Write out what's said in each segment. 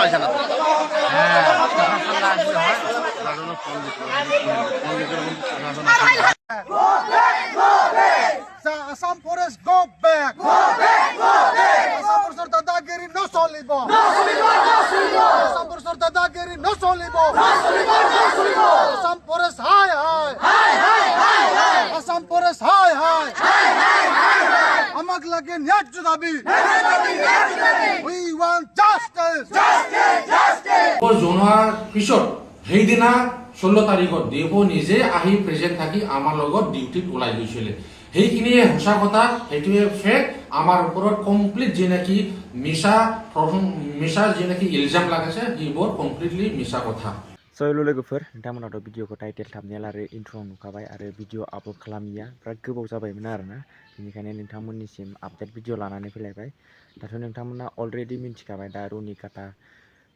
আছে না Assam Forest, go back! Go back! Go back! Assam Forest Dadagiri no solibo! No solibo! No solibo! Assam Forest Dadagiri no solibo! No solibo! No solibo! Assam Forest high high! High high high high! Assam Forest high high! High high high high! Amak lage nyaju dabi! Nyaju dabi! Nyaju dabi! We want justice! Justice! Justice! জনোৱাৰ পিছত সেইদিনা 16 তাৰিখত দেৱ নিজে আহি present থাকি আমাৰ লগত ডিউটিত ওলাই গৈছিলে সেইখিনিয়ে সঁচা কথা সেইটোৱে ফেক আমাৰ ওপৰত কমপ্লিট যে নাকি মিছা যে নাকি ইলজাম লাগাইছে এইবোৰ কমপ্লিটলি মিছা কথা Soalnya logofer, nonton video ko title thumbnail आरो intro नुखाबाय आरो भिडिअ आपलोड खालामिया बिराद गोबाव जाबायमोन आरोना बेनिखायनो नोंथांमोननिसिम आपडेट भिडिअ लानानै फैलायबाय दाथ' नोंथांमोना अलरेडि मिन्थिखाबाय दा रुनिकाटा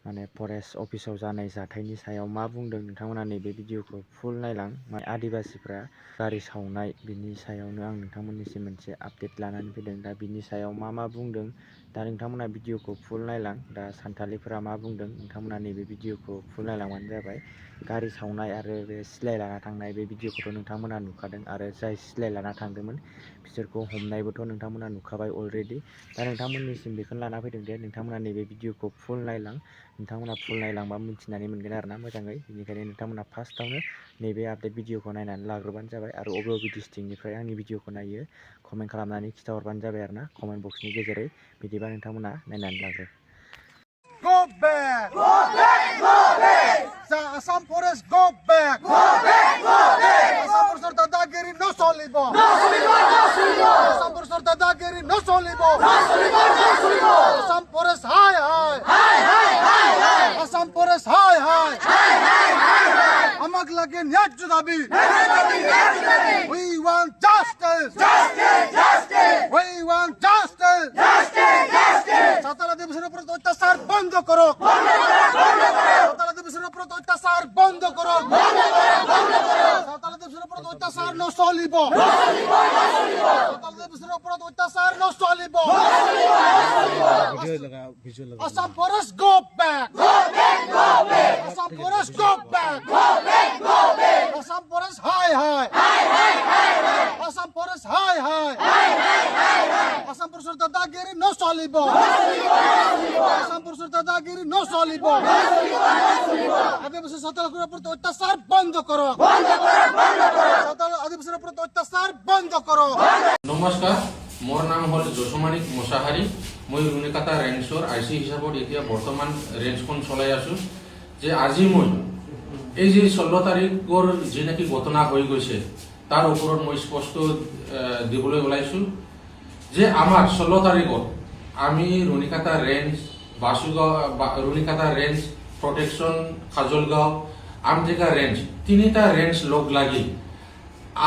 माने फरेस्ट अफिसाव जानाय जाथायनि सायाव मा बुंदों नोंथांमोना नैबे भिडिअखौ फुल नायलां माने आदिबासिफ्रा गारि सावनाय बिनि सायावनो आं नोंथांमोननिसिम मोनसे आपडेट लानानै फैदों दा बिनि सायाव मा बुंदों दा नोंथांमोना भिडिअखौ फुल नायलां दा सान्थालिफोरा मा बुंदों नोंथांमोना नैबे भिडिअखौ फुल नायलांबानो जाबाय गारि सावनाय आरो बे सिलाइ लाना थांनाय बे भिडिअखौथ' नोंथांमोना नुखादों आरो जाय सिलाइ लाना थांदोंमोन बिसोरखौ हमनायबोथ' नोंथांमोना नुखाबाय अलरेडि दा नोंथांमोननिसिम बेखौनो लाना फैदों दे नोंथांमोना नैबे भिडिअखौ फुल नायलां नोंथांमोना फुल नायलांबा मिथिनानै मोनगोन आरोना मोजाङै बेनिखायनो नोंथांमोना फार्स्टआवनो नैबे आपडेट भिडिअखौ नायनानै लाग्रोबानो जाबाय आरो अबे डिस्ट्रिक्टनिफ्राय आंनि भिडिअखौ नायो कमेन्ट खालामनानै खिथाहरबानो जाबाय आरोना कमेन्ट बक्सनि गेजेरै बिदिबा नोंथांमोना नायनानै लाग्रो Go back! Go back! Go back! Assam Forest, go back! Go back! Go back! Assam Forest Dadagiri no solibo! No solibo! No solibo! Assam Forest Dadagiri no solibo! No solibo! No solibo! Assam Forest high high! High high high high! Assam Forest high high! High high high high! Amak lage nyaju dabi! Nyaju dabi! Nyaju dabi! We want justice! Justice! Justice! We want justice! Justice! Justice! Satala divisar upor অত্যাচার বন্ধ করো বন্ধ করো বন্ধ করো সাঁওতাল দিবসের উপর অত্যাচার বন্ধ করো বন্ধ করো বন্ধ করো সাঁওতাল দিবসের উপর অত্যাচার ন চলিব ন চলিব ন চলিব সাঁওতাল দিবসের উপর অত্যাচার ন চলিব ন চলিব ভিডিও লাগা Assam Forest go back go back Assam Forest go back go back Assam Forest high high high high high Assam Forest high high high high Assam Forest Dadagiri no চলিব ন চলিব Assam Forest Dadagiri no চলিব ন চলিব ন চলিব আদিবাসী সাঁওতালের উপর অত্যাচার বন্ধ করো বন্ধ করো বন্ধ করো সাঁওতাল আদিবাসীর উপর অত্যাচার বন্ধ করো নমস্কাৰ মোৰ নাম হ'ল যশোমানিক মোছাহাৰী মই ৰুনিকাটা ৰেঞ্জৰ আইচি হিচাপত এতিয়া বৰ্তমান ৰেঞ্জখন চলাই আছোঁ যে আজি মই এই যে 16 তাৰিখৰ যি নাকি ঘটনা হৈ গৈছে তাৰ ওপৰত মই স্পষ্ট দিবলৈ ওলাইছোঁ যে আমাৰ 16 তাৰিখত আমি ৰুনিকাটা ৰেঞ্জ ৰুনিকাটা ৰেঞ্জ প্ৰটেকশ্যন খাজলগাঁও আমটেকা ৰেঞ্জ তিনিটা ৰেঞ্জ লগ লাগি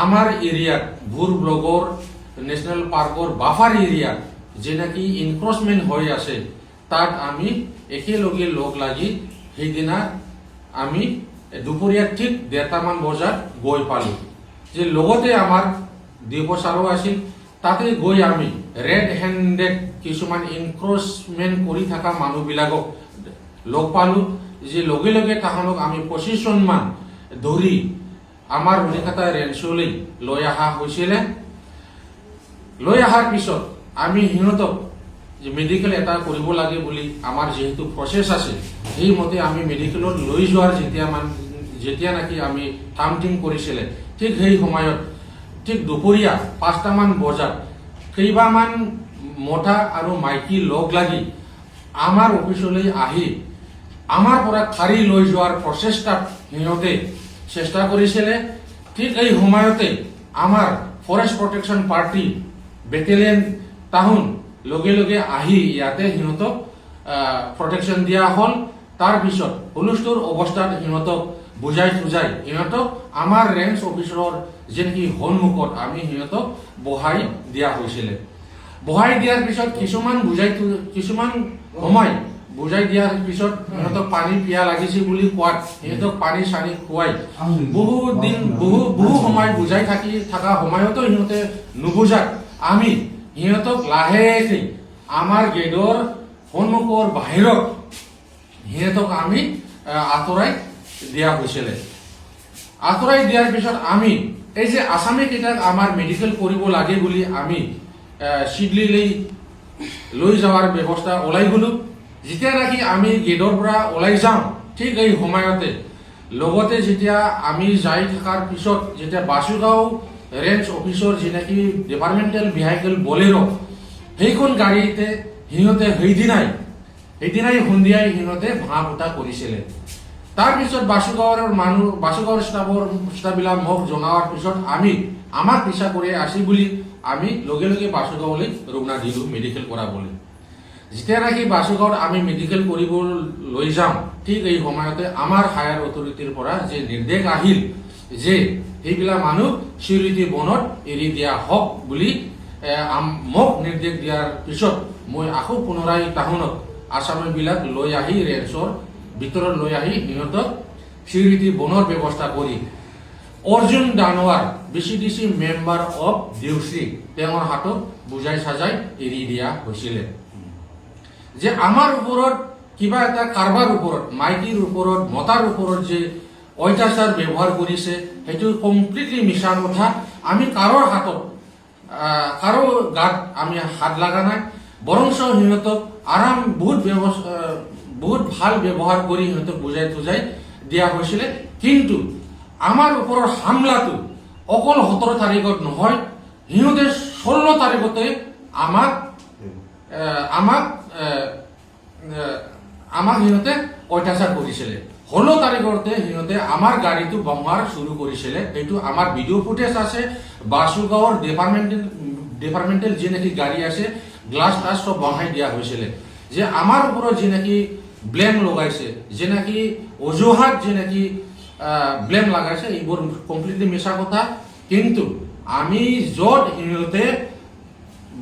আমাৰ এৰিয়াত ভুৰ ব্লগৰ ন্যাশনাল পাৰ্কৰ বাফাৰ এৰিয়াত যে নাকি ইনক্ৰচমেণ্ট হৈ আছে তাত আমি একেলগে লগ লাগি সেইদিনা আমি দুপৰীয়া ঠিক 1:30 বজাত গৈ পালোঁ যে লগতে আমাৰ দেৱচাৰো আছিল তাতে গৈ আমি ৰেড হেণ্ডেড কিছুমান ইনক্ৰচমেণ্ট কৰি থকা মানুহবিলাকক লগ পালোঁ যে লগে লগে তাহাঁতক আমি 25 জনমান ধৰি আমাৰ ৰুনিকাটা ৰেঞ্জলৈ লৈ অহা হৈছিলে লৈ অহাৰ পিছত আমি সিহঁতক যে মেডিকেল এটা কৰিব লাগে বুলি আমাৰ যেহেতু প্ৰচেছ আছে সেইমতে আমি মেডিকেলত লৈ যোৱাৰ যেতিয়া নাকি আমি থামটিং কৰিছিলে ঠিক সেই সময়ত ঠিক দুপৰীয়া 5টামান বজাত কেইবামান মতা আৰু মাইকী লগ লাগি আমাৰ অফিচলৈ আহি আমাৰ পৰা খাৰি লৈ যোৱাৰ প্ৰচেষ্টাত সিহঁতে চেষ্টা কৰিছিলে ঠিক এই সময়তে আমাৰ ফৰেষ্ট প্ৰটেকশ্যন পাৰ্টি বেটেলিয়ন তাহুন লগে লগে আহি ইয়াতে সিহঁতক প্ৰটেকশ্যন দিয়া হ'ল তাৰপিছত হুলস্থুল অৱস্থাত সিহঁতক বুজাই সিহঁতক আমাৰ ৰেঞ্জ অফিচৰ যেনেকি সন্মুখত আমি সিহঁতক বহাই দিয়া হৈছিলে বহাই দিয়াৰ পিছত কিছুমান সময় বুজাই দিয়াৰ পিছত সিহঁতক পানী পিয়া লাগিছে বুলি কোৱাত সিহঁতক পানী চানি খুৱাই বহু সময় বুজাই থকা সময়তো সিহঁতে নুবুজাত আমি সিহঁতক লাহেকৈ আমাৰ গেটৰ সন্মুখৰ বাহিৰত সিহঁতক আমি আঁতৰাই দিয়া হৈছিলে। আঁতৰাই দিয়াৰ পিছত আমি এই যে আছামী কেইটাক আমাৰ মেডিকেল কৰিব লাগে বুলি আমি চিডলিলৈ লৈ যোৱাৰ ব্যৱস্থা ওলাই গ'লো। যেতিয়া নেকি আমি গেটৰ পৰা ওলাই যাওঁ, ঠিক এই সময়তে লগতে যেতিয়া আমি যাই থকাৰ পিছত যেতিয়া বাসুগাঁও ৰেঞ্জ অফিচৰ যি নেকি ডিপাৰ্টমেণ্টেল ভেহিকেল বলেৰ' সেইখন গাড়ীতে সিহঁতে সেইদিনাই সন্ধিয়াই সিহঁতে ভাঙা ফুটা কৰিছিলে। তাৰপিছত বাসুগাঁৱৰ ষ্টাফবিলাক মোক জনোৱাৰ পিছত আমাক পিছা কৰি আছে বুলি আমি লগে লগে বাসুগাঁৱলৈ ৰওনা দিলোঁ মেডিকেল কৰাবলৈ। যেতিয়া নেকি বাসুগাঁৱত আমি মেডিকেল কৰিব লৈ যাওঁ, ঠিক এই সময়তে আমাৰ হায়াৰ অথৰিটিৰ পৰা যে নিৰ্দেশ আহিল যে সেইবিলাক মানুহ চিউৰিটি বনত এৰি দিয়া হওক বুলি মোক নিৰ্দেশ দিয়াৰ পিছত মই আকৌ পুনৰাই টাউনত আছামীবিলাক লৈ আহি ৰেঞ্চৰ ভিতৰত লৈ আহি সিহঁতক চিউৰিটি বনৰ ব্যৱস্থা কৰি Arjun Danowar BCDC member of Deushri তেওঁৰ হাতত বুজাই চাজাই এৰি দিয়া হৈছিলে। যে আমাৰ ওপৰত কিবা এটা কাৰোবাৰ ওপৰত, মাইকীৰ ওপৰত, মতাৰ ওপৰত যে অত্যাচাৰ ব্যৱহাৰ কৰিছে, সেইটো কমপ্লিটলি মিছা কথা। আমি কাৰো গাত আমি হাত লগা নাই, বৰঞ্চ সিহঁতক বহুত ভাল ব্যৱহাৰ কৰি সিহঁতক বুজাই থুজাই দিয়া হৈছিলে। কিন্তু আমাৰ ওপৰৰ হামলাটো অকল 17 তাৰিখত নহয়, সিহঁতে 16 তাৰিখতে আমাক সিহঁতে অত্যাচাৰ কৰিছিলে। 16 তাৰিখতে সিহঁতে আমাৰ গাড়ীটো বমাৰ শুৰু কৰিছিলে। সেইটো আমাৰ ভিডিঅ' ফুটেজ আছে। বাসুগাঁৱৰ ডিপাৰ্টমেণ্টেল যি নেকি গাড়ী আছে, গ্লাছ টাছ চব বহাই দিয়া হৈছিলে। যে আমাৰ ওপৰত যি নেকি ব্লেম লগাইছে, যে নেকি অজুহাত যে নেকি ব্লেম লগাইছে, এইবোৰ কমপ্লিটলি মিছা কথা। কিন্তু আমি য'ত সিহঁতে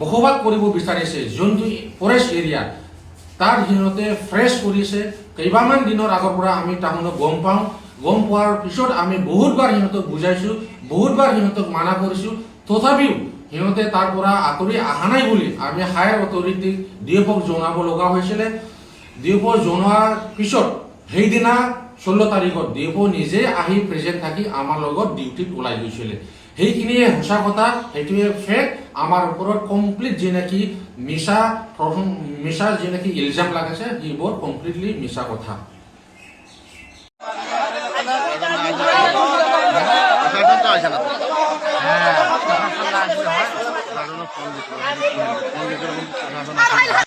বসবাস কৰিব বিচাৰিছে, যোনটো ফৰেষ্ট এৰিয়া, তাত সিহঁতে ফ্ৰেছ কৰিছে। কেইবামান দিনৰ আগৰ পৰা আমি টাউনত গম পাওঁ। গম পোৱাৰ পিছত আমি বহুতবাৰ সিহঁতক বুজাইছোঁ, বহুতবাৰ সিহঁতক মানা কৰিছোঁ। তথাপিও সিহঁতে তাৰ পৰা আঁতৰি অহা নাই বুলি আমি হায়াৰ অথৰিটিক DFOক জনাব লগা হৈছিলে। DFO জনোৱাৰ পিছত সেইদিনা 16 তাৰিখত DFO নিজে আহি প্ৰেজেণ্ট থাকি আমাৰ লগত ডিউটিত ওলাই গৈছিলে। সেইখিনিয়ে সঁচা কথা, সেইটোৱে ফেক। আমাৰ ওপৰত কমপ্লিট যি নেকি মিছা যি নেকি ইলজাম লাগাইছে, সেইবোৰ কমপ্লিটলি মিছা কথা। ফোন